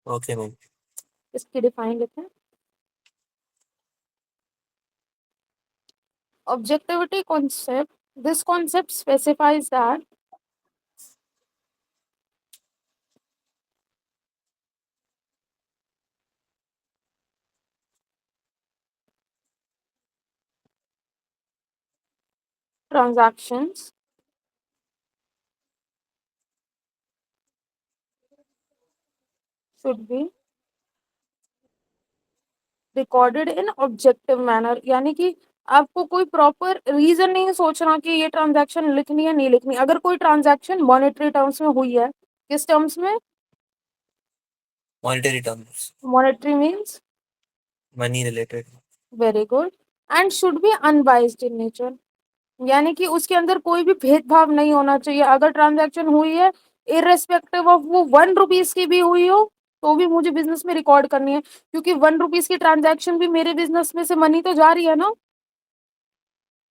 Okay ma'am. इसकी define लिखते हैं। Objectivity concept. This concept specifies that transactions should be recorded in objective manner, यानी कि आपको कोई प्रॉपर रीजन नहीं सोचना कि ये ट्रांजैक्शन लिखनी है नहीं लिखनी। अगर कोई ट्रांजैक्शन मॉनेटरी टर्म्स में हुई है, किस टर्म्स में? Monetary terms. Monetary means money related. Very good. And should be unbiased in nature, यानी कि उसके अंदर कोई भी भेदभाव नहीं होना चाहिए। अगर ट्रांजैक्शन हुई है, इररेस्पेक्टिव ऑफ वो 1 रुपीज की भी हुई हो, तो भी मुझे बिजनेस में रिकॉर्ड करनी है, क्योंकि 1 रुपीज की ट्रांजैक्शन भी मेरे बिजनेस में से मनी तो जा रही है ना।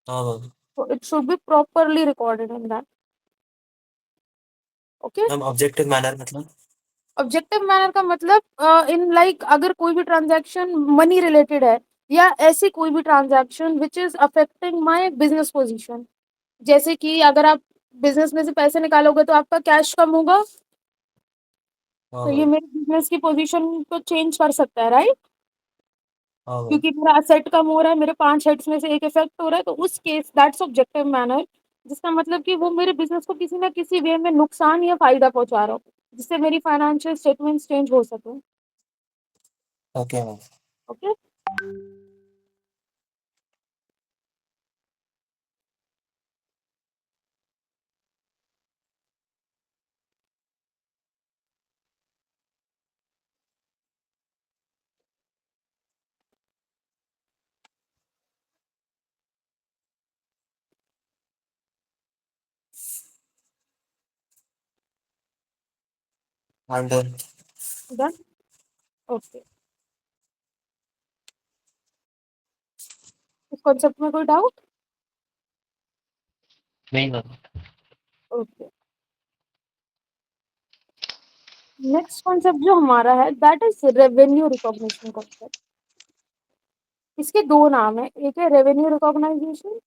हाँ मैम। तो it should be properly recorded in that. Okay. Ma'am objective manner मतलब? ऑब्जेक्टिव मैनर का मतलब इन लाइक अगर कोई भी ट्रांजैक्शन मनी रिलेटेड है, या ऐसी कोई भी transaction which is affecting my business position, जैसे कि अगर आप बिजनेस में से पैसे निकालोगे तो आपका कैश कम होगा, हाँ तो ये मैम। मेरे बिजनेस की पोजीशन को चेंज कर सकता है, राइट? हाँ मैम। क्योंकि मेरा असेट कम हो रहा है, मेरे 5 हेड्स में से एक इफेक्ट हो रहा है, तो उस केस दैट्स ऑब्जेक्टिव मैनर, जिसका मतलब कि वो मेरे बिजनेस को किसी ना किसी वे में नुकसान या फायदा पहुंचा रहा हो, जिससे मेरी फाइनेंशियल स्टेटमेंट्स चेंज हो सके। Okay ma'am. Okay. I'm done. Done. Okay. इस कॉन्सेप्ट में कोई डाउट? नहीं मैम। ओके। नेक्स्ट कॉन्सेप्ट जो हमारा है that is revenue recognition concept. इसके दो नाम है, एक है रेवेन्यू रिकॉग्नाइजेशन,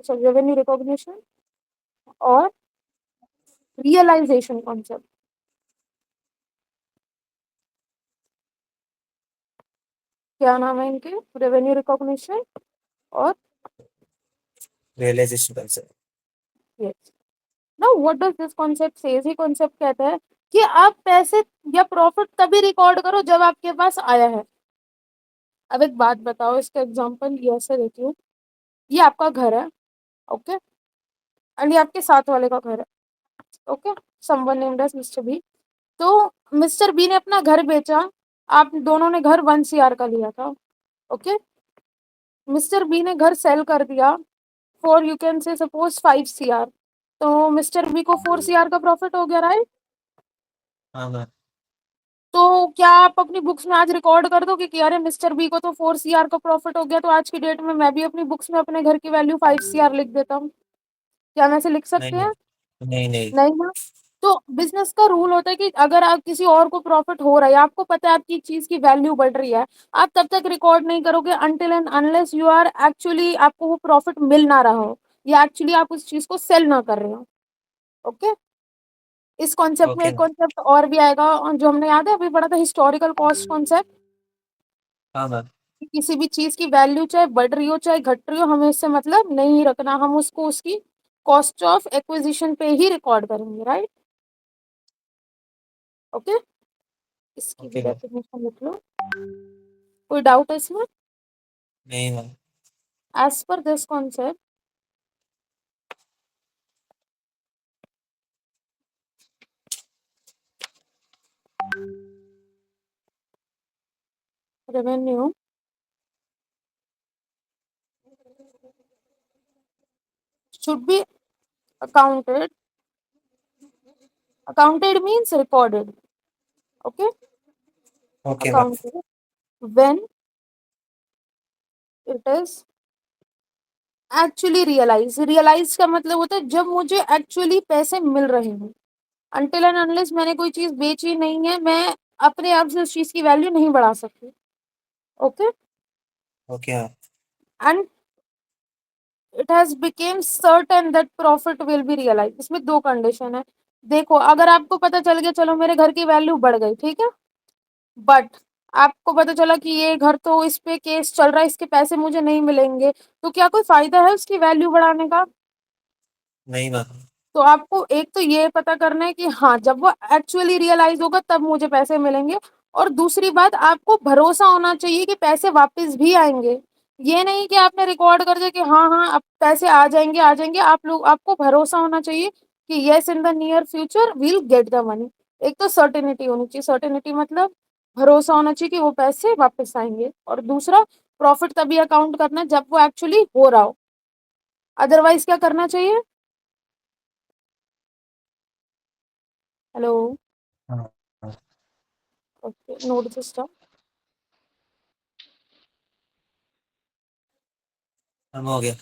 रेवेन्यू रिकॉग्निशन, और रियलाइजेशन कॉन्सेप्ट। क्या नाम है इनके? रेवेन्यू रिकॉग्निशन और realisation concept. Yes. Now what does this concept says? ये कॉन्सेप्ट कहता है कि आप पैसे या प्रॉफिट तभी रिकॉर्ड करो जब आपके पास आया है। अब एक बात बताओ, इसका एग्जांपल ये ऐसे देती हूँ। ये आपका घर है, ओके, एंड ये आपके साथ वाले का घर है, okay, someone named as Mister B. तो मिस्टर बी ने अपना घर बेचा, आप दोनों ने घर 1 CR का लिया था, ओके। मिस्टर बी ने घर सेल कर दिया for you can say suppose 5 CR, तो मिस्टर बी को 4 CR का प्रॉफिट हो गया, राइट? हाँ मैम। तो क्या आप अपनी बुक्स में आज रिकॉर्ड कर दोगे कि अरे मिस्टर बी को तो 4 CR का प्रॉफिट हो गया, तो आज की डेट में मैं भी अपनी बुक्स में अपने घर की वैल्यू 5 CR लिख देता हूँ? क्या हम ऐसे लिख नहीं सकते मैम। हैं? नहीं नहीं। नहीं ना। तो बिजनेस का रूल होता है कि अगर आप किसी और को प्रॉफिट हो रहा है, आपको पता है आपकी चीज की वैल्यू बढ़ रही है, आप तब तक रिकॉर्ड नहीं करोगे until and unless you are actually आपको वो प्रॉफिट मिल ना रहा हो, या एक्चुअली आप उस चीज को सेल ना कर रहे हो। ओके। इस कॉन्सेप्ट में ओके एक मैम। कॉन्सेप्ट और भी आएगा, और जो हमने याद है अभी पढ़ा था, हिस्टोरिकल कॉस्ट कॉन्सेप्ट। हाँ मैम। किसी भी चीज की वैल्यू चाहे बढ़ रही हो चाहे घट रही हो, हमें उससे मतलब नहीं रखना, हम उसको उसकी कॉस्ट ऑफ एक्विजिशन पे ही रिकॉर्ड करेंगे, राइट? ओके। इसकी भी ओके मैम। डेफिनेशन लिख लो। कोई डाउट है इसमें? नहीं ma'am. As per this concept, revenue should be accounted. Accounted means recorded. Okay. Okay ma'am. Accounted when it is actually realized. Realized का मतलब होता है जब मुझे एक्चुअली पैसे मिल रहे हैं, अनटिल एंड अनलेस मैंने कोई चीज बेची नहीं है, मैं अपने आप से उस चीज की वैल्यू नहीं बढ़ा सकती। Okay. Okay ma'am. And it has become certain that profit will be realise. इसमें दो कंडीशन है। देखो, अगर आपको पता चल गया चलो मेरे घर की वैल्यू बढ़ गई, ठीक है, बट आपको पता चला कि ये घर तो इस पे केस चल रहा है, इसके पैसे मुझे नहीं मिलेंगे, तो क्या कोई फायदा है उसकी वैल्यू बढ़ाने का? नहीं मैम। तो आपको एक तो ये पता करना है कि हाँ, जब वो एक्चुअली रियलाइज होगा तब मुझे पैसे मिलेंगे। और दूसरी बात, आपको भरोसा होना चाहिए कि पैसे वापस भी आएंगे। ये नहीं कि आपने रिकॉर्ड कर दिया कि हाँ हाँ अब पैसे आ जाएंगे आ जाएंगे। आपको भरोसा होना चाहिए कि yes, in the near future we'll get the money. एक तो सर्टेनिटी होनी चाहिए। सर्टेनिटी मतलब भरोसा होना चाहिए कि वो पैसे वापस आएंगे। और दूसरा, प्रॉफिट तभी अकाउंट करना है जब वो एक्चुअली हो रहा हो। अदरवाइज क्या करना चाहिए? हेलो। हाँ हाँ। Okay, note system. मैम हो गया।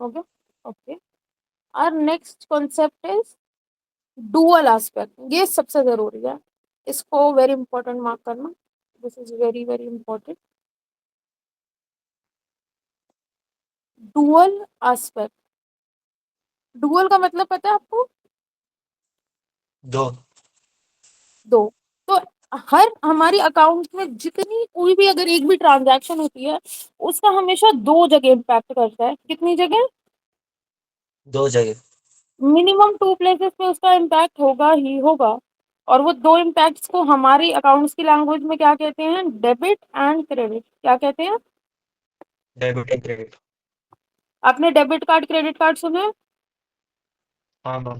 ओके। ओके। और next concept is dual aspect. ये सबसे जरूरी है, इसको वेरी इंपॉर्टेंट मार्क करना। This is very very important. Dual aspect. Dual का मतलब पता है आपको? दो। दो। तो हर हमारी अकाउंट में जितनी कोई भी अगर एक भी ट्रांजैक्शन होती है, उसका हमेशा दो जगह इम्पैक्ट करता है। कितनी जगह? दो जगह। मिनिमम टू प्लेसेस पे उसका इम्पैक्ट होगा ही होगा। और वो दो इम्पैक्ट्स को हमारी अकाउंट्स की लैंग्वेज में क्या कहते हैं? Debit and credit. क्या कहते हैं? Debit and credit. आपने डेबिट कार्ड क्रेडिट कार्ड सुने हैं? हाँ मैम।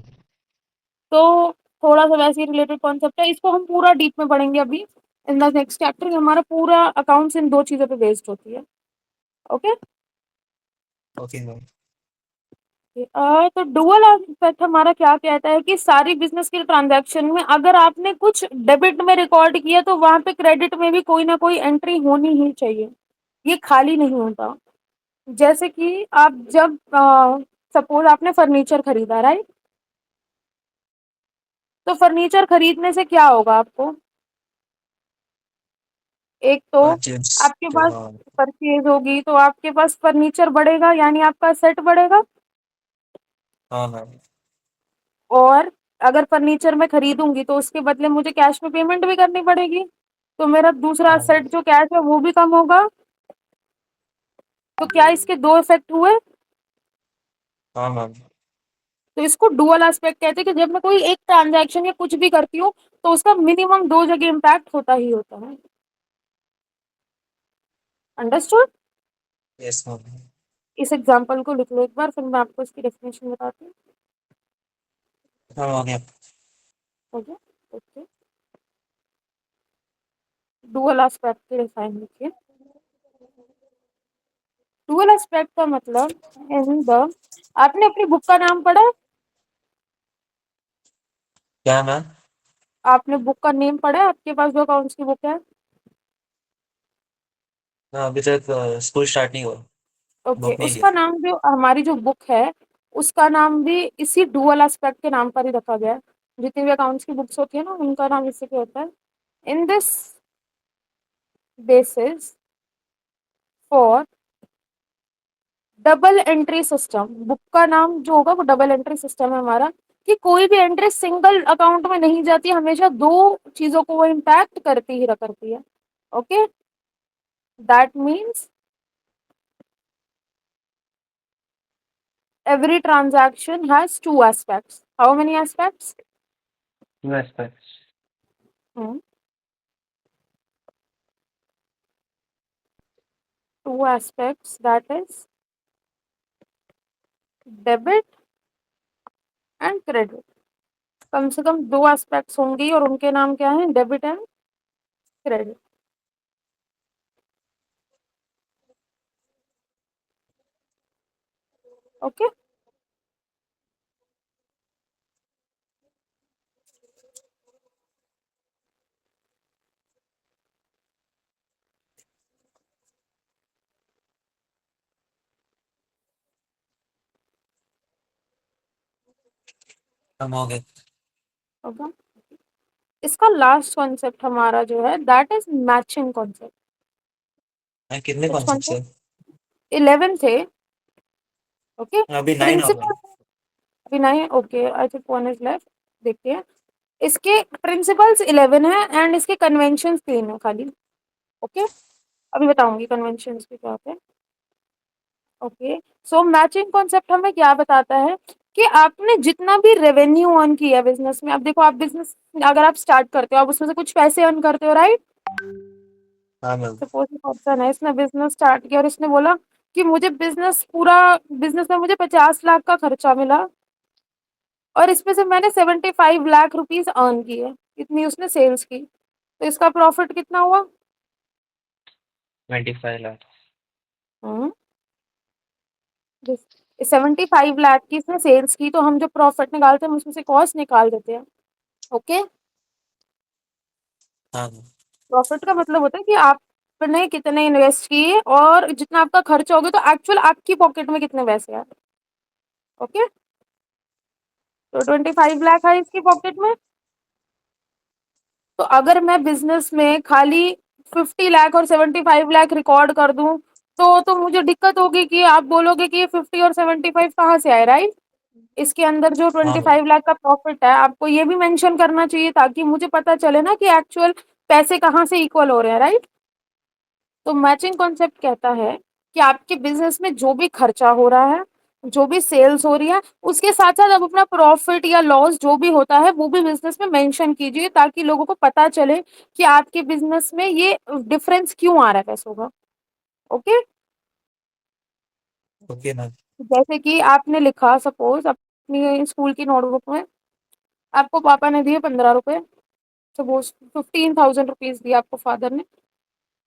तो थोड़ा सा वैसे ही रिलेटेड कॉन्सेप्ट है, इसको हम पूरा डीप में पढ़ेंगे अभी इन द नेक्स्ट चैप्टर। हमारा पूरा अकाउंट्स इन दो चीजों पे बेस्ड होती है। ओके। Okay ma'am. तो डुअल एस्पेक्ट हमारा क्या कहता है कि सारी बिजनेस के ट्रांजैक्शन में अगर आपने कुछ डेबिट में रिकॉर्ड किया तो वहां पे क्रेडिट में भी कोई ना कोई एंट्री होनी ही चाहिए। ये खाली नहीं होता। जैसे कि आप जब सपोज आपने फर्नीचर खरीदा, राइट? तो फर्नीचर खरीदने से क्या होगा आपको? एक तो परचेज। आपके पास हाँ। परचेज होगी तो आपके पास फर्नीचर बढ़ेगा, यानी आपका सेट बढ़ेगा। हाँ मैम। और अगर फर्नीचर मैं खरीदूंगी तो उसके बदले मुझे कैश में पेमेंट भी करनी पड़ेगी, तो मेरा दूसरा हाँ मैम। सेट जो कैश है वो भी कम होगा। तो क्या इसके दो इफेक्ट हुए? हाँ मैम। तो इसको डुअल एस्पेक्ट कहते हैं कि जब मैं कोई एक ट्रांजैक्शन या कुछ भी करती हूँ तो उसका मिनिमम दो जगह इम्पैक्ट होता ही होता है। अंडरस्टूड? Yes ma'am. इस एग्जांपल को लिख लो एक बार, फिर मैं आपको इसकी डेफिनेशन बताती हूँ। हाँ हो गया। ओके। ओके। डुअल एस्पेक्ट की डिफाइन लिखिए। डुअल एस्पेक्ट का मतलब इन द, आपने अपनी बुक का नाम पढ़ा है? क्या मैम? आपने बुक का नेम पढ़ा है आपके पास जो अकाउंट्स की बुक है? हाँ अभी तक स्कूल स्टार्ट नहीं हुआ। ओके, बुक नहीं लिया। उसका नाम जो हमारी जो बुक है उसका नाम भी इसी डुअल एस्पेक्ट के नाम पर ही रखा गया है। जितनी भी अकाउंट्स की बुक्स होती है ना उनका नाम इसी पे होता है। In this basis for double entry system, book का नाम जो होगा वो डबल एंट्री सिस्टम है हमारा, कि कोई भी एंट्री सिंगल अकाउंट में नहीं जाती, हमेशा दो चीजों को वो इम्पैक्ट करती ही करती है। Okay, that means every transaction has two aspects. How many aspects? Two aspects. Hmm. Two aspects, that is debit and credit. कम से कम दो एस्पेक्ट्स होंगी और उनके नाम क्या हैं? Debit and credit. ओके। हम हो गए। होगा। इसका लास्ट कॉन्सेप्ट हमारा जो है दैट इज मैचिंग कॉन्सेप्ट। कितने कुछ कॉन्सेप्ट है? कॉन्सेप्ट 11 थे। ओके। अभी 9 हो गए। प्रिंसिपल अभी नहीं, okay I think one is left. देखते हैं। इसके प्रिंसिपल्स 11 है एंड इसके कन्वेंशंस 3 है खाली। ओके। अभी बताऊंगी कन्वेंशंस के क्या होते हैं। ओके। सो मैचिंग कॉन्सेप्ट हमें क्या बताता है कि आपने जितना भी रेवेन्यू अर्न किया बिजनेस में, अब देखो आप बिजनेस अगर आप स्टार्ट करते हो आप उसमें से कुछ पैसे अर्न करते हो, राइट? हाँ मैम। सपोज पर्सन है, इसने बिजनेस स्टार्ट किया और इसने बोला कि मुझे बिजनेस में मुझे 50 लाख का खर्चा मिला और इसमें से मैंने 75 लाख रुपीज अर्न किए। इतनी उसने सेल्स की, तो इसका प्रॉफिट कितना हुआ? 25 लाख। हम्म 75 लाख की इसने सेल्स की, तो हम जो प्रॉफिट निकालते हैं हम उसमें से कॉस्ट निकाल देते हैं। ओके। हाँ मैम। प्रॉफिट का मतलब होता है कि आपने कितने इन्वेस्ट किए और जितना आपका खर्च हो गया तो एक्चुअल आपकी पॉकेट में कितने पैसे आए। ओके। तो 25 लाख है इसकी पॉकेट में। तो अगर मैं बिजनेस में खाली 50 लाख और 75 लाख रिकॉर्ड कर दूं तो मुझे दिक्कत होगी कि आप बोलोगे कि ये 50 और 75 कहाँ से आए, राइट? इसके अंदर जो हाँ ट्वेंटी मैम। फाइव लाख का प्रॉफिट है आपको ये भी मेंशन करना चाहिए ताकि मुझे पता चले ना कि एक्चुअल पैसे कहाँ से इक्वल हो रहे हैं, राइट? तो मैचिंग कॉन्सेप्ट कहता है कि आपके बिजनेस में जो भी खर्चा हो रहा है, जो भी सेल्स हो रही है, उसके साथ साथ आप अपना प्रॉफिट या लॉस जो भी होता है वो भी बिजनेस में मेंशन कीजिए ताकि लोगों को पता चले कि आपके बिजनेस में ये डिफरेंस क्यों आ रहा है पैसों का। ओके। Okay ma'am. जैसे कि आपने लिखा सपोज अपनी स्कूल की नोटबुक में आपको पापा ने दिए 15 रुपए, सपोज 15,000 रुपीज दिए आपको फादर ने,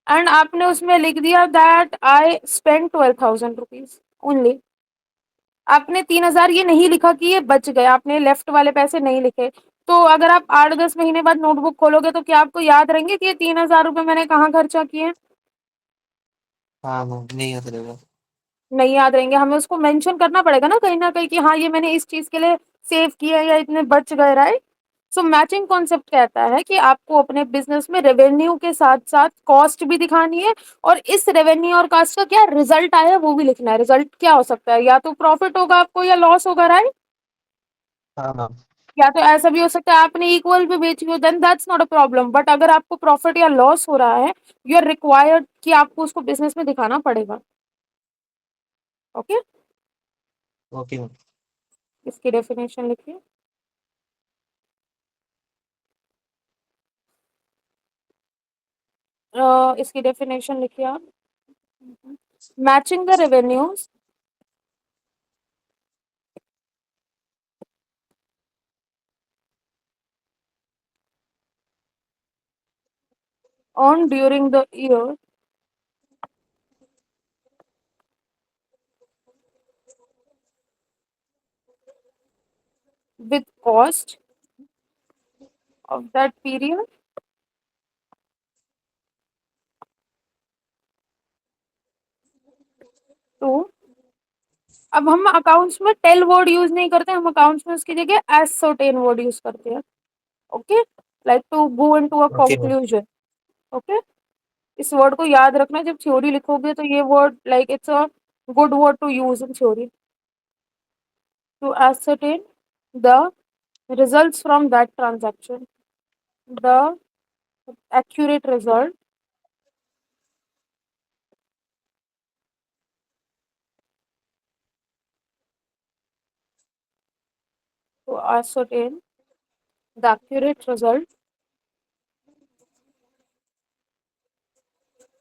एंड आपने उसमें लिख दिया that I spend 12,000 rupees only. आपने 3,000 ये नहीं लिखा कि ये बच गए, आपने लेफ्ट वाले पैसे नहीं लिखे। तो अगर आप 8-10 महीने बाद नोटबुक खोलोगे तो क्या आपको याद रहेंगे कि ये 3,000 रुपये मैंने कहाँ खर्चा किए? हाँ मैम, नहीं होता रहेगा। नहीं याद रहेंगे। हमें उसको मेंशन करना पड़ेगा ना कहीं कि हाँ ये मैंने इस चीज के लिए सेव किया या इतने बच गए, राइट? सो मैचिंग कॉन्सेप्ट कहता है कि आपको अपने बिजनेस में रेवेन्यू के साथ साथ कॉस्ट भी दिखानी है और इस रेवेन्यू और कॉस्ट का क्या रिजल्ट आया है वो भी लिखना है। रिजल्ट क्या हो सकता है, या तो प्रॉफिट होगा आपको या लॉस होगा, राइट? हाँ मैम। या तो ऐसा भी हो सकता है आपने इक्वल भी बेची हो, then that's not a problem, but अगर आपको प्रॉफिट या लॉस हो रहा है यू आर रिक्वायर्ड कि आपको उसको बिजनेस में दिखाना पड़ेगा। ओके। Okay ma'am. इसकी डेफिनेशन लिखिए। इसकी डेफिनेशन लिखिए आप। Matching the revenues earned during the year with cost of that period to, अब हम अकाउंट्स में टेल वर्ड यूज नहीं करते, हम अकाउंट्स में उसकी जगह एसर्टेन वर्ड यूज करते हैं। Okay. Like to go into a okay ma'am. Conclusion. Okay. इस वर्ड को याद रखना, जब थ्योरी लिखोगे तो ये word like it's a good word to use in theory. To ascertain the results from that transaction, the accurate result to ascertain the accurate result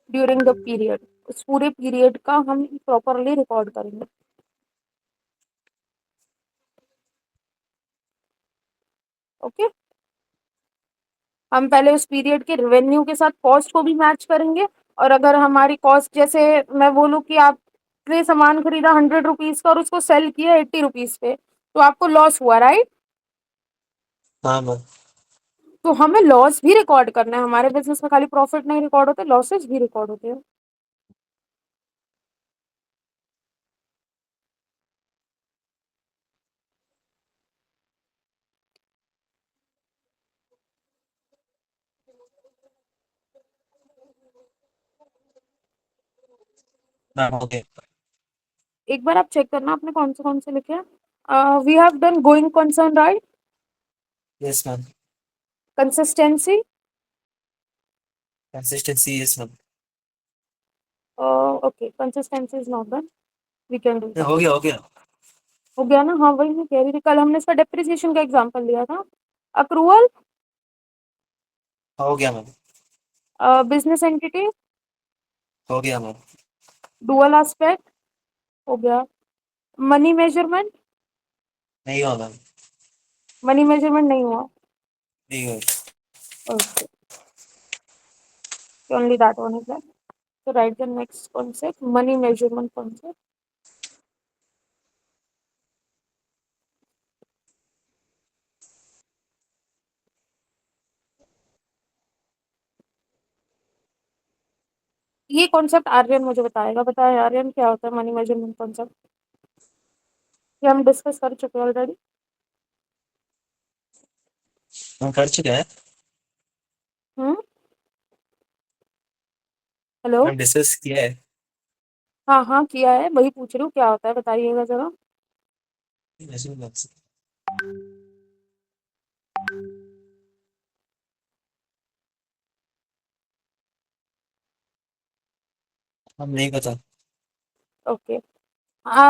during the period. उस पूरे पीरियड का हम प्रॉपरली रिकॉर्ड करेंगे। Okay. हम पहले उस period के revenue के साथ कॉस्ट को भी मैच करेंगे, और अगर हमारी कॉस्ट जैसे मैं बोलूँ कि आपने सामान खरीदा 100 रुपीज का और उसको सेल किया 80 रुपीज पे, तो आपको लॉस हुआ, राइट? हाँ मैम। तो हमें लॉस भी रिकॉर्ड करना है। हमारे बिजनेस में खाली प्रॉफिट नहीं रिकॉर्ड होते, लॉसेस भी रिकॉर्ड होते हैं। मैम हो गया। एक बार आप चेक करना आपने कौन से लिखे हैं। We have done going concern, right? Yes ma'am. Consistency, consistency yes ma'am. Okay, consistency is not done, we can do that. हो गया हो गया। हो गया ना? हाँ, वही मैं कह रही थी, कल हमने इसका डेप्रिसिएशन का एग्जांपल लिया था। अक्रूवल, हो गया मैम। बिजनेस एंटिटी, हो गया मैम। डुअल एस्पेक्ट, हो गया। मनी मेजरमेंट, नहीं हुआ मैम। मनी मेजरमेंट नहीं हुआ। नहीं हुआ। Okay, only that one is left. So write the next concept, money measurement concept. ये कॉन्सेप्ट आर्यन मुझे बताएगा। बताए आर्यन, क्या होता है मनी मेजरमेंट कॉन्सेप्ट? ये हम डिस्कस कर चुके हैं ऑलरेडी। हम कर चुके हैं। हम्म, हेलो। मैम डिस्कस किया है। हाँ हाँ, किया है, वही पूछ रही हूँ क्या होता है, बताइएगा जरा। Measurements। हम नहीं पता। ओके,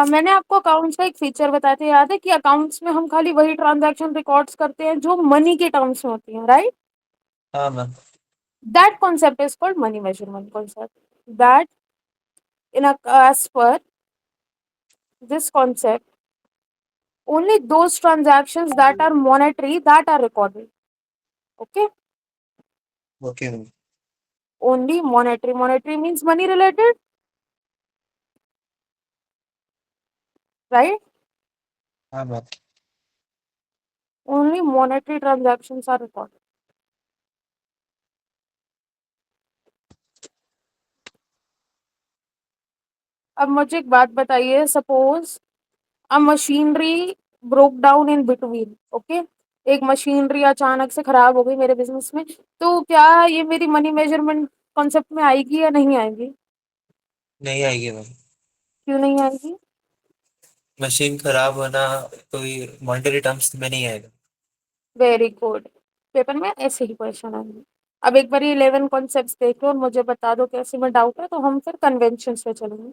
मैंने आपको अकाउंट्स का एक फीचर बताया था, याद है? कि अकाउंट्स में हम खाली वही ट्रांजैक्शन रिकॉर्ड्स करते हैं जो मनी के टर्म्स में होती हैं, राइट? हाँ ma'am. That concept is called money measurement concept. That in a as per this concept, only those transactions that are monetary that are recorded. Okay, okay ma'am. only monetary. Monetary means money related, right? हाँ ma'am. Only monetary transactions are recorded. अब मुझे एक बात बताइए, suppose a machinery broke down in between, okay, एक machinery अचानक से खराब हो गई मेरे बिजनेस में, तो क्या ये मेरी मनी मेजरमेंट कॉन्सेप्ट में आएगी या नहीं आएगी? नहीं आएगी मैम। क्यों नहीं आएगी? मशीन खराब होना कोई मॉनेटरी टर्म्स में नहीं आएगा। वेरी गुड, पेपर में ऐसे ही क्वेश्चन आएंगे। अब एक बार ये 11 कॉन्सेप्ट्स देख लो और मुझे बता दो कैसे में डाउट है, तो हम फिर कन्वेंशन पे चलेंगे।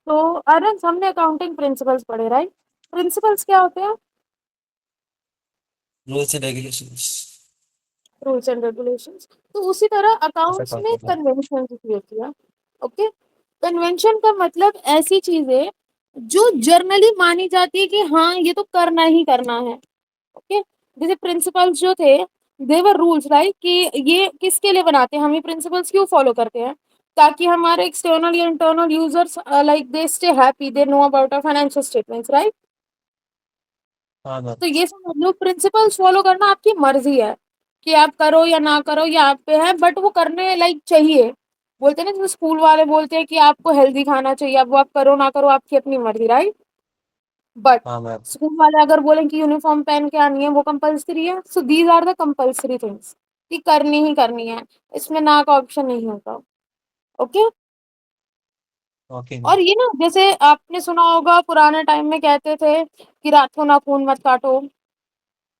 तो अरे हमने अकाउंटिंग प्रिंसिपल्स पढ़े, राइट? प्रिंसिपल्स क्या होते हैं? Rules and regulations. Rules and regulations. तो उसी तरह ऐसा अकाउंट्स में कॉन्सेप्ट है। कन्वेंशन की होती है। ओके, कन्वेंशन का मतलब ऐसी चीज है जो जर्नली मानी जाती है कि हाँ ये तो करना ही करना है। ओके, जैसे प्रिंसिपल्स जो थे, देवर रूल्स, राइट? कि ये किसके लिए बनाते हैं, हम ये प्रिंसिपल्स क्यों फॉलो करते हैं? ताकि हमारे एक्सटर्नल या internal users like they stay happy, they know about our financial statements, right? हाँ मैम। तो ये समझ लो, प्रिंसिपल्स फॉलो करना आपकी मर्जी है कि आप करो या ना करो, ये आप पे है, बट वो करने लाइक चाहिए। बोलते हैं ना, जैसे स्कूल वाले बोलते हैं कि आपको हेल्दी खाना चाहिए, अब वो आप करो ना करो आपकी अपनी मर्जी, राइट? बट हाँ मैम। स्कूल वाले अगर बोलें कि यूनिफॉर्म पहन के आनी है, वो कंपलसरी है। So these are the compulsory things कि करनी ही करनी है, इसमें ना का ऑप्शन नहीं होता। Okay, okay ma'am. और ये ना, जैसे आपने सुना होगा पुराने टाइम में कहते थे कि रात को नाखून मत काटो,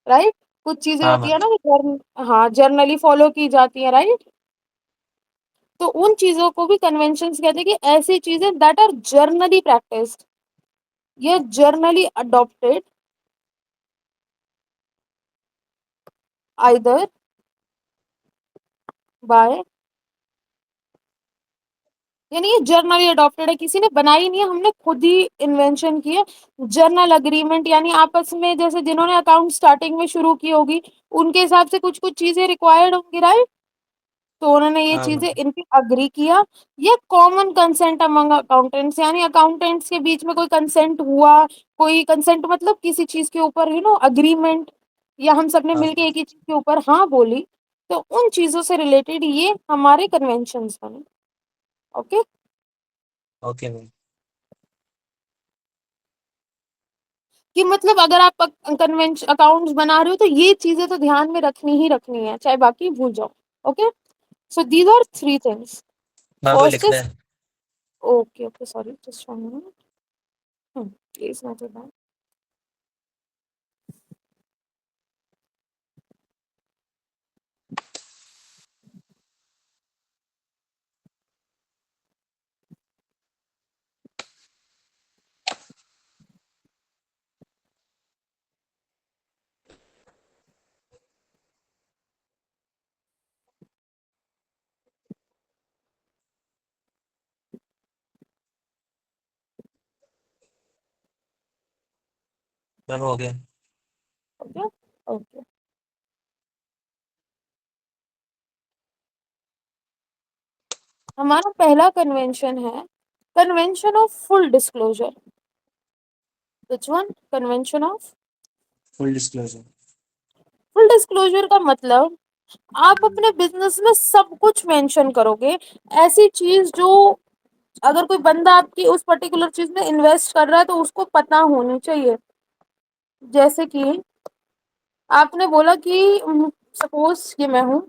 राइट? कुछ चीजें हाँ होती मैम। है ना कि हाँ जर्नली फॉलो की जाती है, राइट? तो उन चीजों को भी कन्वेंशंस कहते हैं, कि ऐसी चीजें दैट आर जर्नली प्रैक्टिस्ड, ये जर्नली अडॉप्टेड आइदर बाय, यानी ये जर्नली अडॉप्टेड है, किसी ने बनाई नहीं है, हमने खुद ही इन्वेंशन की है। जर्नल अग्रीमेंट यानी आपस में, जैसे जिन्होंने अकाउंट स्टार्टिंग में शुरू की होगी, उनके हिसाब से कुछ कुछ चीजें रिक्वायर्ड होंगी, राइट? तो उन्होंने ये हाँ चीजें मैम। इन पे अग्री किया। ये कॉमन कंसेंट अमंग अकाउंटेंट्स, यानी अकाउंटेंट्स के बीच में कोई कंसेंट हुआ। कोई कंसेंट मतलब किसी चीज के ऊपर अग्रीमेंट, या हम सबने हाँ मिलके एक ही चीज के ऊपर हाँ बोली, तो उन चीजों से रिलेटेड ये हमारे कन्वेंशंस बने। Okay, okay ma'am. कि मतलब अगर आप कन्वेंशन अकाउंट्स बना रहे हो तो ये चीजें तो ध्यान में रखनी ही रखनी है, चाहे बाकी भूल जाओ। Okay, so these are three things. Ma'am वो फर्स्ट लिखना इज, है। Okay, okay, sorry, just 1 minute. Please note it down. Ma'am हो गया। Okay, okay. हमारा पहला कन्वेंशन है convention of full disclosure. Which one? Convention of full disclosure. Full disclosure का मतलब आप अपने बिजनेस में सब कुछ मेंशन करोगे। ऐसी चीज जो अगर कोई बंदा आपकी उस पर्टिकुलर चीज में इन्वेस्ट कर रहा है तो उसको पता होनी चाहिए। जैसे कि आपने बोला कि सपोज ये मैं हूँ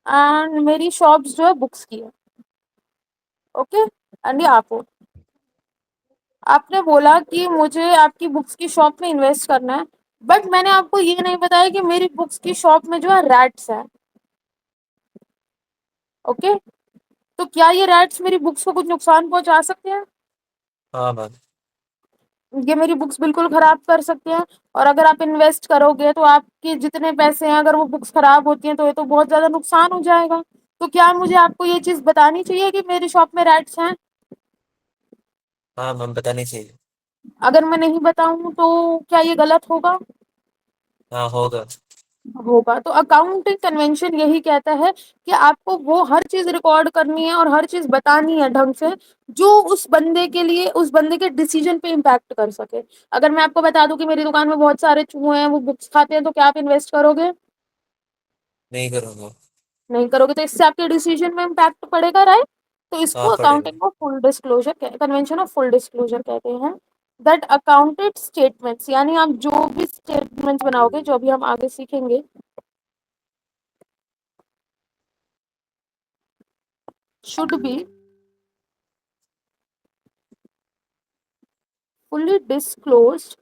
एंड मेरी शॉप्स जो है बुक्स की है। ओके, एंड ये आप हो। आपने बोला कि मुझे आपकी बुक्स की शॉप में इन्वेस्ट करना है, बट मैंने आपको ये नहीं बताया कि मेरी बुक्स की शॉप में जो है रैट्स है। ओके, तो क्या ये रैट्स मेरी बुक्स को कुछ नुकसान पहुंचा सकते हैं? हाँ मैम। ये मेरी बुक्स बिल्कुल खराब कर सकते हैं। और अगर आप इन्वेस्ट करोगे तो आपके जितने पैसे हैं, अगर वो बुक्स खराब होती हैं तो ये तो बहुत ज्यादा नुकसान हो जाएगा। तो क्या मुझे आपको ये चीज बतानी चाहिए कि मेरी शॉप में रैट्स हैं? हाँ मैम, बतानी चाहिए। अगर मैं नहीं बताऊं तो क्या ये गलत होगा? हाँ होगा। होगा। तो अकाउंटिंग कन्वेंशन यही कहता है कि आपको वो हर चीज रिकॉर्ड करनी है और हर चीज बतानी है ढंग से, जो उस बंदे के लिए, उस बंदे के डिसीजन पे इम्पैक्ट कर सके। अगर मैं आपको बता दूं कि मेरी दुकान में बहुत सारे चूहे हैं, वो बुक्स खाते हैं, तो क्या आप इन्वेस्ट करोगे? नहीं करूँगा। नहीं करोगे, तो इससे आपके डिसीजन में इम्पैक्ट पड़ेगा, राइट? तो इसको हाँ पड़ेगा। Accounting of full disclosure, convention of full disclosure कहते हैं। दैट अकाउंटेड स्टेटमेंट्स, यानी आप जो भी स्टेटमेंट्स बनाओगे, जो भी हम आगे सीखेंगे, should be fully disclosed.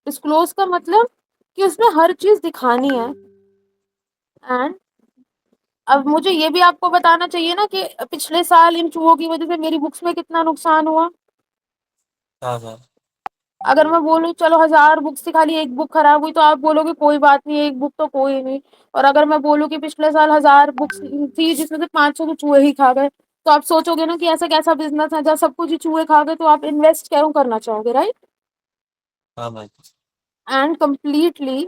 Disclose का मतलब कि उसमें हर चीज दिखानी है। एंड अब मुझे ये भी आपको बताना चाहिए ना कि पिछले साल इन चूहों की वजह से मेरी बुक्स में कितना नुकसान हुआ। हाँ मैम। अगर मैं बोलूँ चलो 1000 बुक्स थी, खाली एक बुक खराब हुई, तो आप बोलोगे कोई बात नहीं, एक बुक तो कोई नहीं। और अगर मैं बोलूँ कि पिछले साल 1000 बुक्स थी जिसमें से 500 तो चूहे ही खा गए, तो आप सोचोगे ना कि ऐसा कैसा बिजनेस है जहाँ सब कुछ ही चूहे खा गए, तो आप इन्वेस्ट क्यों करना चाहोगे, राइट? हाँ ma'am. And completely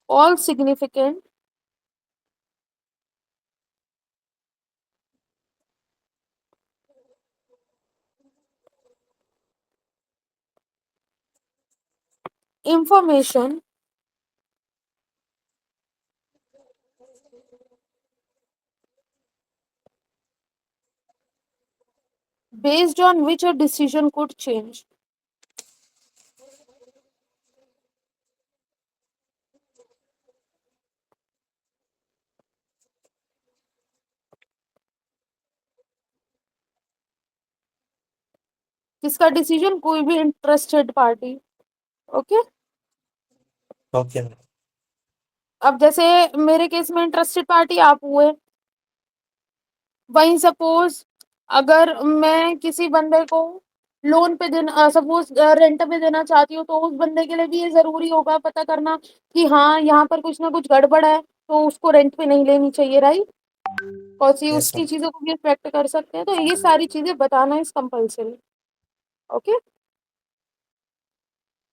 all significant information based on which a decision could change। किसका डिसीजन? कोई भी interested party. Okay. Okay ma'am. अब जैसे मेरे केस में इंटरेस्टेड पार्टी आप हुए, वहीं सपोज अगर मैं किसी बंदे को लोन पे देना, सपोज रेंट पे देना चाहती हूँ, तो उस बंदे के लिए भी ये जरूरी होगा पता करना कि हाँ यहाँ पर कुछ ना कुछ गड़बड़ है, तो उसको रेंट पे नहीं लेनी चाहिए, राइट? कौन सी यस उसकी मैम। चीजों को भी इफेक्ट कर सकते हैं, तो ये सारी चीजें बताना इस कंपल्सरी। ओके।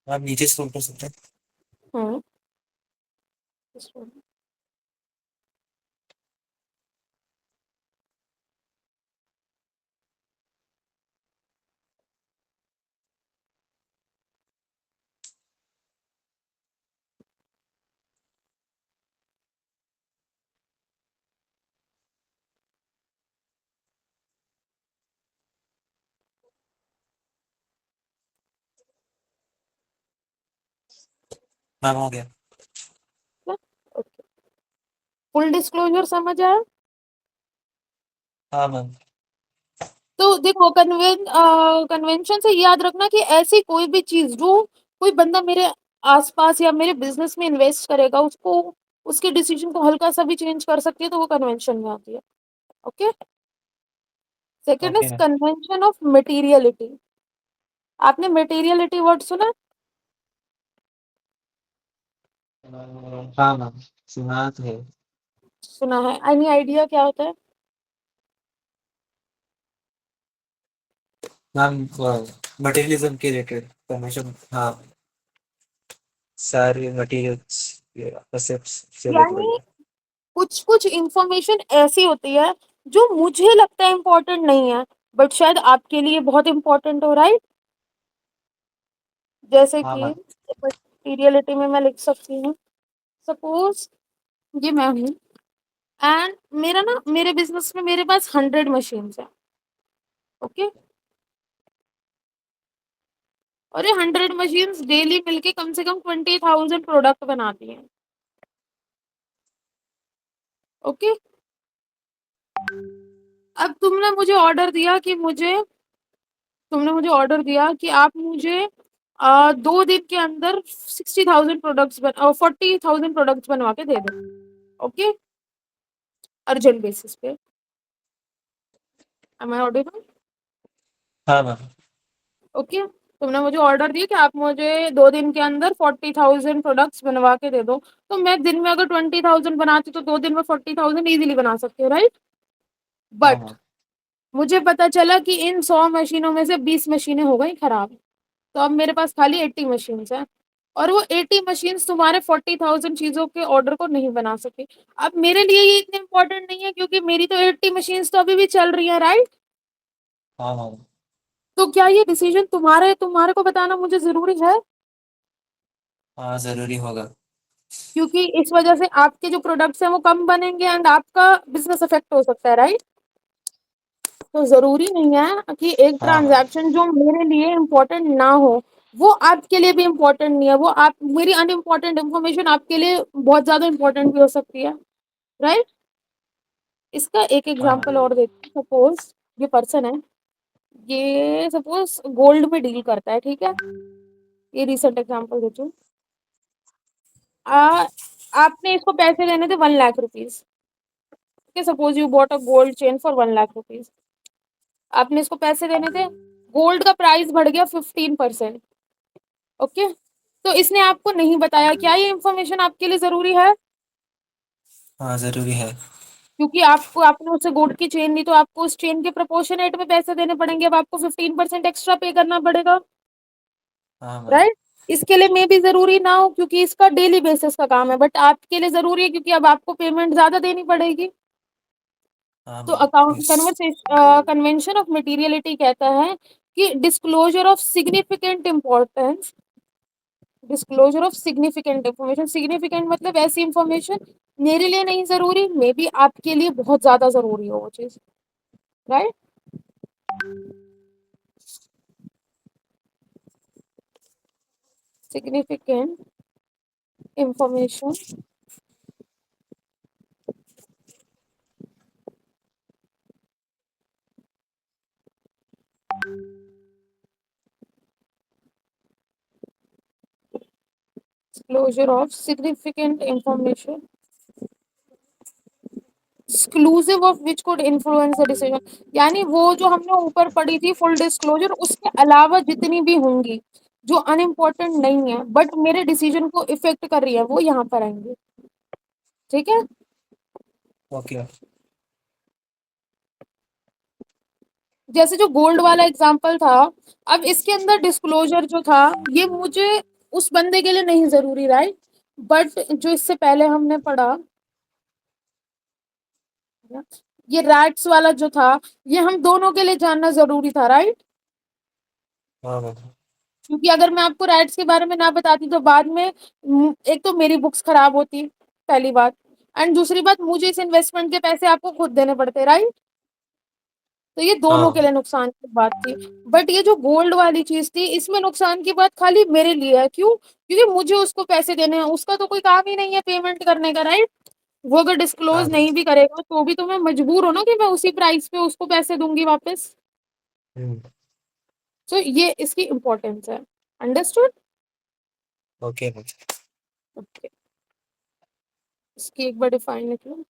आप नीचे स्क्रॉल कर सकते हैं। हम्म। मैम हो गया। ओके, फुल डिस्क्लोजर समझ आया? हाँ मैम। तो देखो कन्वेंशन से याद रखना कि ऐसी कोई भी चीज जो कोई बंदा मेरे आसपास या मेरे बिजनेस में इन्वेस्ट करेगा उसको उसके डिसीजन को हल्का सा भी चेंज कर सकती है तो वो कन्वेंशन में आती है। Okay. Second okay is ma'am. Convention of materiality. आपने मटेरियलिटी वर्ड सुना? हाँ मैम, सुना तो है। सुना है, एनी आइडिया क्या होता है? मैम मटेरियलिज्म के रिलेटेड इंफॉर्मेशन, हाँ, सारे मटेरियल्स, कॉन्सेप्ट्स से यानी रिलेटेड। कुछ कुछ इंफॉर्मेशन ऐसी होती है जो मुझे लगता है इम्पोर्टेंट नहीं है बट शायद आपके लिए बहुत इम्पोर्टेंट हो, राइट? जैसे हाँ कि मैम। मटीरियलिटी में मैं लिख सकती हूँ, सपोज ये मैं हूँ एंड मेरा ना मेरे बिजनेस में मेरे पास 100 मशीन्स है। ओके। और ये 100 मशीन्स डेली मिलके कम से कम 20,000 प्रोडक्ट बनाती हैं। ओके। अब तुमने मुझे ऑर्डर दिया कि आप मुझे 2 दिन के अंदर 40,000 प्रोडक्ट्स बनवा के दे दो। ओके। अर्जेंट बेसिस पे। Am I audible? हाँ मैम। ओके। तुमने मुझे ऑर्डर दिया कि आप मुझे 2 दिन के अंदर 40,000 प्रोडक्ट्स बनवा के दे दो। तो मैं दिन में अगर 20,000 बनाती तो 2 दिन में 40,000 इजीली बना सकती हूँ, राइट? हाँ बट मैम। मुझे पता चला कि इन 100 मशीनों में से 20 मशीनें हो गई खराब। तो अब मेरे पास खाली 80 मशीन्स हैं और वो 80 मशीन्स तुम्हारे 40,000 चीजों के ऑर्डर को नहीं बना सके। अब मेरे लिए ये इतने इंपॉर्टेंट नहीं है क्योंकि मेरी तो 80 मशीन्स तो अभी भी चल रही है, राइट? हाँ मैम। तो क्या ये डिसीजन तुम्हारे तुम्हारे को बताना मुझे जरूरी है? हाँ, जरूरी होगा। क्योंकि इस वजह से आपके जो प्रोडक्ट्स हैं वो कम बनेंगे एंड आपका बिजनेस अफेक्ट हो सकता है, राइट? तो जरूरी नहीं है कि एक हाँ मैम। ट्रांजैक्शन जो मेरे लिए इम्पोर्टेंट ना हो वो आपके लिए भी इम्पोर्टेंट नहीं है। वो आप मेरी अनइम्पोर्टेंट इन्फॉर्मेशन आपके लिए बहुत ज्यादा इम्पोर्टेंट भी हो सकती है, राइट? इसका एक हाँ एग्जांपल मैम। और देती हूँ। सपोज ये पर्सन है, ये सपोज गोल्ड में डील करता है, ठीक है? ये रिसेंट एग्जांपल देती हूँ। आ, आपने इसको पैसे देने थे 1 lakh rupees. Suppose you bought a gold chain for 1 lakh rupees. आपने इसको पैसे देने थे, गोल्ड का प्राइस बढ़ गया 15%। ओके। तो इसने आपको नहीं बताया, क्या ये इन्फॉर्मेशन आपके लिए जरूरी है? हाँ, जरूरी है। क्योंकि आपको आपने उसे गोल्ड की चेन दी तो आपको उस चेन के प्रोपोर्शनेट में पैसे देने पड़ेंगे। अब आपको 15% एक्स्ट्रा पे करना पड़ेगा, हाँ मैम। राइट? इसके लिए मे भी जरूरी ना हो क्योंकि इसका डेली बेसिस का काम है बट आपके लिए जरूरी है क्योंकि अब आपको पेमेंट ज्यादा देनी पड़ेगी। हाँ तो ma'am. Account yes. Conversation convention of materiality कहता है कि disclosure of significant importance, disclosure of significant information. Significant मतलब ऐसी इंफॉर्मेशन मेरे लिए नहीं जरूरी, मे बी आपके लिए बहुत ज्यादा जरूरी हो वो चीज, right? Significant information disclosure of significant information exclusive of which could influence the decision. यानी वो जो हमने ऊपर पढ़ी थी फुल डिस्क्लोजर उसके अलावा जितनी भी होंगी जो अनइम्पोर्टेंट नहीं है बट मेरे डिसीजन को इफेक्ट कर रही है वो यहाँ पर आएंगे, ठीक है? ओके। जैसे जो गोल्ड वाला एग्जांपल था, अब इसके अंदर डिस्क्लोजर जो था ये मुझे उस बंदे के लिए नहीं जरूरी, राइट? बट जो इससे पहले हमने पढ़ा ये रैट्स वाला जो था ये हम दोनों के लिए जानना जरूरी था, राइट? हाँ मैम। क्योंकि अगर मैं आपको राइट्स के बारे में ना बताती तो बाद में एक तो मेरी बुक्स खराब होती, पहली बात, एंड दूसरी बात मुझे इस इन्वेस्टमेंट के पैसे आपको खुद देने पड़ते, राइट? तो ये दोनों के हाँ। लिए नुकसान की बात थी। बट ये जो गोल्ड वाली चीज थी, इसमें नुकसान की बात खाली मेरे लिए है। क्यों? क्योंकि मुझे उसको पैसे देने हैं, उसका तो कोई काम ही नहीं है पेमेंट करने का, राइट? वो अगर डिस्क्लोज हाँ। नहीं भी करेगा तो भी तो मैं मजबूर हूं ना कि मैं उसी प्राइस पे उसको पैसे दूंगी वापस। हम्म। सो ये इसकी इम्पोर्टेंस है। अंडरस्टूड? ओके। ओके, इसकी एक बार डिफाइन लिख लो।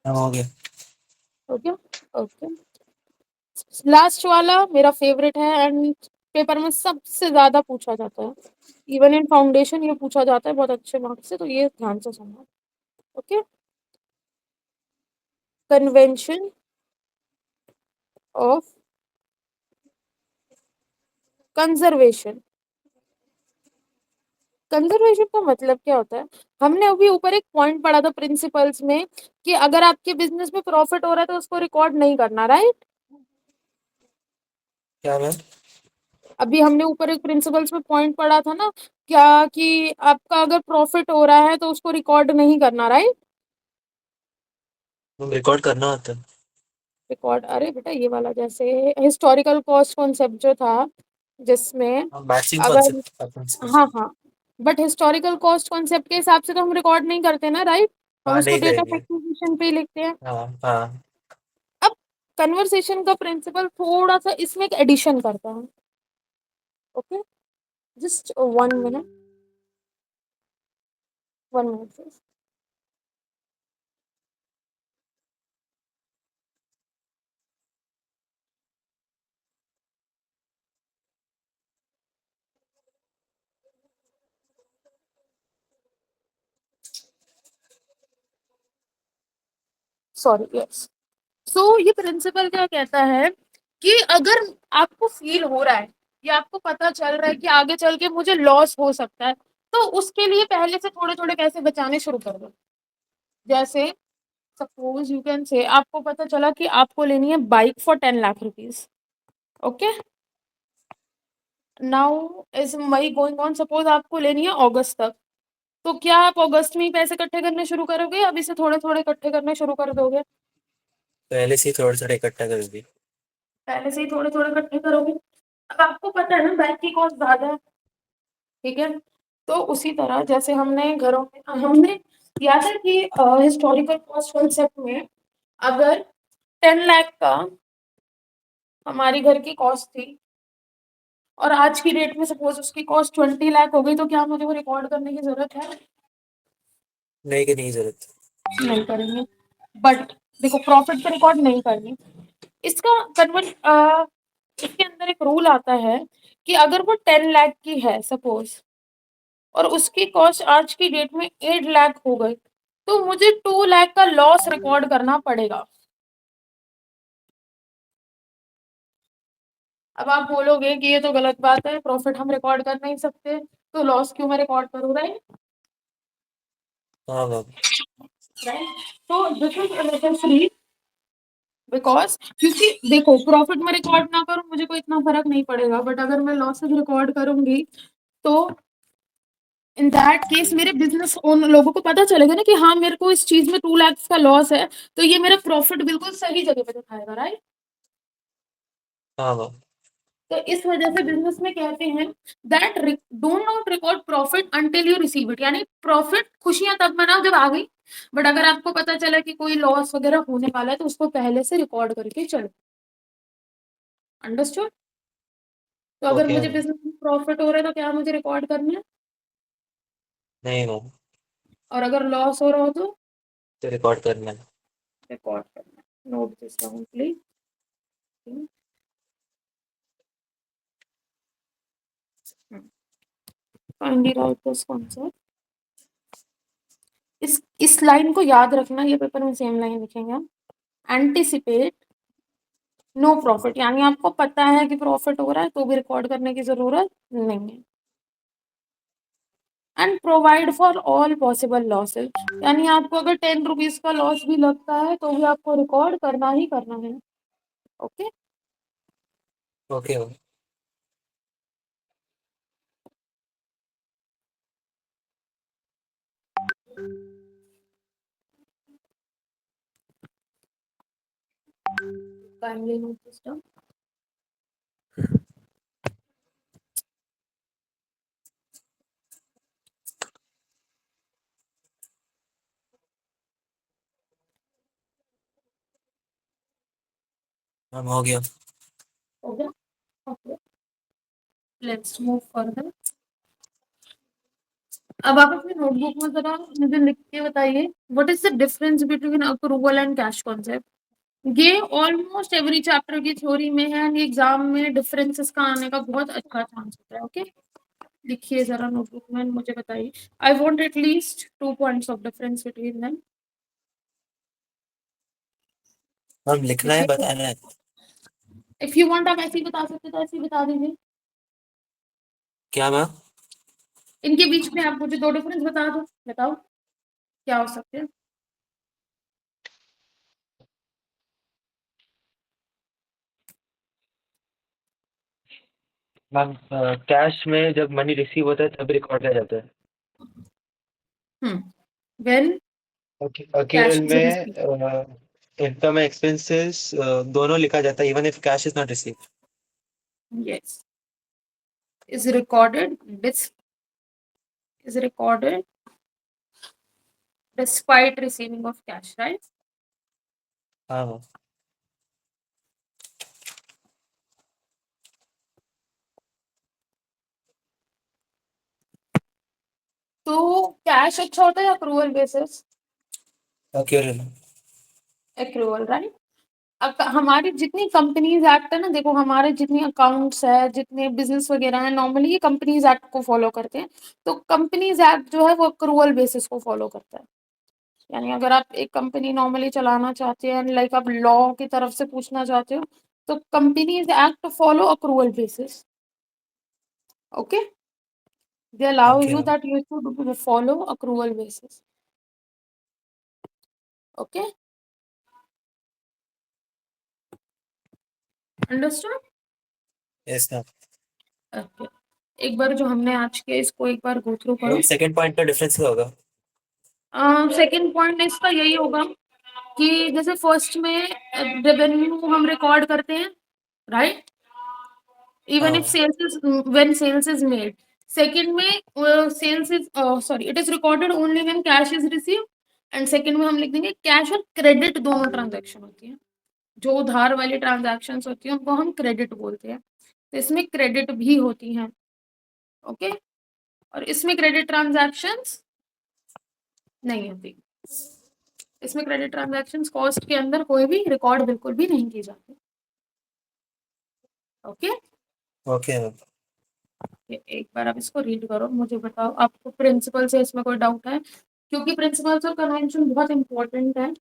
हाँ, हो गया। ओके। ओके, लास्ट वाला मेरा फेवरेट है एंड पेपर में सबसे ज्यादा पूछा जाता है। इवन इन फाउंडेशन ये पूछा जाता है बहुत अच्छे मार्क्स से, तो ये ध्यान से सुनना। Okay. Convention of conservation. Conservation का मतलब क्या होता है? हमने अभी ऊपर एक पॉइंट पढ़ा था प्रिंसिपल्स में कि अगर आपके बिजनेस में प्रॉफिट हो रहा है तो उसको रिकॉर्ड नहीं करना, राइट? क्या मैम? अभी हमने ऊपर एक प्रिंसिपल्स में पॉइंट पढ़ा था ना, क्या कि आपका अगर प्रॉफिट हो रहा है तो उसको रिकॉर्ड नहीं करना, राइट? तुम रिकॉर्ड करना होता है। रिकॉर्ड, अरे बेटा ये वाला जैसे हिस्टोरिकल कॉस्ट कॉन्सेप्ट जो था, जिसमें हाँ, मैचिंग अगर, कॉन्सेप्ट अपन से। हाँ हाँ, बट हिस्टोरिकल कॉस्ट कॉन्सेप्ट के हिसाब से तो हम रिकॉर्ड नहीं करते ना, राइट? हम हाँ, उसको नहीं डेट ऑफ करेंगे। एक्विजिशन पे ही लिखते हैं। हाँ, हाँ। अब कन्वर्सेशन का प्रिंसिपल थोड़ा सा इसमें एक एडिशन करता है। Okay, just 1 minute, 1 minute. Sorry, yes. So ये प्रिंसिपल क्या कहता है कि अगर आपको फील हो रहा है या आपको पता चल रहा है कि आगे चल के मुझे लॉस हो सकता है, तो उसके लिए पहले से थोड़े थोड़े पैसे बचाने शुरू कर दो। जैसे सपोज यू कैन से, आपको पता चला कि आपको लेनी है bike for 10 lakh rupees. Okay, now is may going on, suppose आपको लेनी है अगस्त तक। तो क्या आप अगस्त में ही पैसे इकट्ठे करने शुरू करोगे या अभी से थोड़े थोड़े इकट्ठे करने शुरू कर दोगे? पहले से ही थोड़ा थोड़ा इकट्ठा कर दी। पहले से ही थोड़े थोड़े इकट्ठे करोगे। अब आपको पता है ना बाइक की कॉस्ट ज्यादा है, ठीक है? तो उसी तरह जैसे हमने घरों में हमने याद है कि हिस्टोरिकल कॉस्ट कॉन्सेप्ट में अगर 10 लाख का हमारी घर की कॉस्ट थी और आज की डेट में सपोज उसकी कॉस्ट 20 लाख हो गई, तो क्या मुझे वो रिकॉर्ड करने की जरूरत है? नहीं करने की जरूरत। नहीं करेंगे। बट देखो, प्रॉफिट पे रिकॉर्ड नहीं करनी। इसका कन्वर्ट, इसके अंदर एक रूल आता है कि अगर वो 10 लाख की है सपोज, और उसकी कॉस्ट आज की डेट में 8 लाख हो गई, तो मुझे 2 लाख का लॉस रिकॉर्ड करना पड़ेगा। अब आप बोलोगे कि ये तो गलत बात है, प्रॉफिट हम रिकॉर्ड कर नहीं सकते, तो लॉस क्यों मैं रिकॉर्ड करूँ, राइट? हाँ मैम। राइट, तो दिस इज नेसेसरी, बिकॉज क्योंकि देखो, प्रॉफिट में रिकॉर्ड ना करूं मुझे कोई इतना फर्क नहीं पड़ेगा, बट अगर मैं लॉसेस रिकॉर्ड करूंगी तो इन दैट केस मेरे बिजनेस उन लोगों को पता चलेगा ना कि हाँ मेरे को इस चीज में 2 लाख का लॉस है, तो ये मेरा प्रॉफिट बिल्कुल सही जगह पे दिखाएगा, राइट? हाँ मैम। तो इस वजह से बिजनेस में कहते हैं that do not record profit until you receive it, यानी प्रॉफिट खुशियां तब मनाओ जब आ गई, बट अगर आपको पता चला कि कोई लॉस वगैरह होने वाला है तो उसको पहले से रिकॉर्ड करके चलो। अंडरस्टूड? तो अगर ओके मुझे मैम। बिजनेस में प्रॉफिट हो रहा है तो क्या मुझे रिकॉर्ड करना है? नहीं मैम। और अगर लॉस हो रहा हो तो तो रिकॉर्ड करना है। रिकॉर्ड करना है। Note this down please. Find it out this concept. इस लाइन को याद रखना, ये पेपर में सेम लाइन लिखेंगे। एंटिसिपेट नो प्रॉफिट, यानी आपको पता है कि प्रॉफिट हो रहा है तो भी रिकॉर्ड करने की जरूरत नहीं है। And provide for all possible losses, यानी आपको अगर 10 रुपीज का लॉस भी लगता है तो भी आपको रिकॉर्ड करना ही करना है। Okay, okay. Kindly note this down. Ma'am हो गया। हो गया? Okay, let's move further. अब आप अपनी नोटबुक में जरा मुझे लिख के बताइए, what is the difference between accrual and cash concept. ये ऑलमोस्ट एवरी चैप्टर की थ्योरी में है, एंड एग्जाम में डिफरेंसेस का आने का बहुत अच्छा चांस होता है। ओके, लिखिए जरा नोटबुक में, मुझे बताइए। I want at least 2 points of difference between them. Ma'am लिखना है, लिखिए, बताना है? इफ यू वांट आप ऐसे ही बता सकते तो ऐसे ही बता दीजिए। क्या मैम? इनके बीच में आप मुझे 2 डिफरेंस बता दो, बताओ क्या हो सकते हैं। मैम कैश में जब मनी रिसीव होता है तब रिकॉर्ड किया जाता है। व्हेन कैश अक्यूरल इज रिसीव्ड, में इनकम एक्सपेंसेस दोनों लिखा जाता है, even if cash is not receive. Yes, is recorded dis is recorded despite receiving of cash, right? हाँ मैम। तो कैश अच्छा होता है accrual basis? Accrual. Accrual, right. अब हमारी जितनी कंपनीज एक्ट है ना, देखो हमारे जितनी अकाउंट्स है, जितने बिजनेस वगैरह है, नॉर्मली ये कंपनीज एक्ट को फॉलो करते हैं। तो कंपनीज एक्ट जो है वो अक्रूवल बेसिस को फॉलो करता है। यानी अगर आप एक कंपनी नॉर्मली चलाना चाहते हैं, लाइक आप लॉ की तरफ से पूछना चाहते हो, तो companies act follow accrual basis. Okay, they allow okay you ma'am. that you should follow accrual basis. Okay, understood? Yes ma'am. Okay. एक बार जो हमने आज किया इसको एक बार गो थ्रू करो। सेकंड पॉइंट का डिफरेंस क्या होगा? सेकंड पॉइंट इसका यही होगा कि जैसे फर्स्ट में रेवेन्यू हम रिकॉर्ड करते हैं, राइट, इवन इफ हाँ। Sales is when sales is made. Second में sales is sorry it is recorded only when cash is receive. And second में हम लिख देंगे कैश और क्रेडिट दोनों ट्रांजैक्शन होती है। जो उधार वाली ट्रांजैक्शन होती है उनको हम क्रेडिट बोलते हैं। तो इसमें क्रेडिट भी होती हैं। ओके, और इसमें क्रेडिट ट्रांजैक्शंस नहीं होती। इसमें क्रेडिट ट्रांजैक्शंस कॉस्ट के अंदर कोई भी रिकॉर्ड बिल्कुल भी नहीं की जाती। Okay, okay ma'am. एक बार आप इसको रीड करो, मुझे बताओ आपको प्रिंसिपल से इसमें कोई डाउट है, क्योंकि प्रिंसिपल्स और कन्वेंशन बहुत इंपॉर्टेंट है।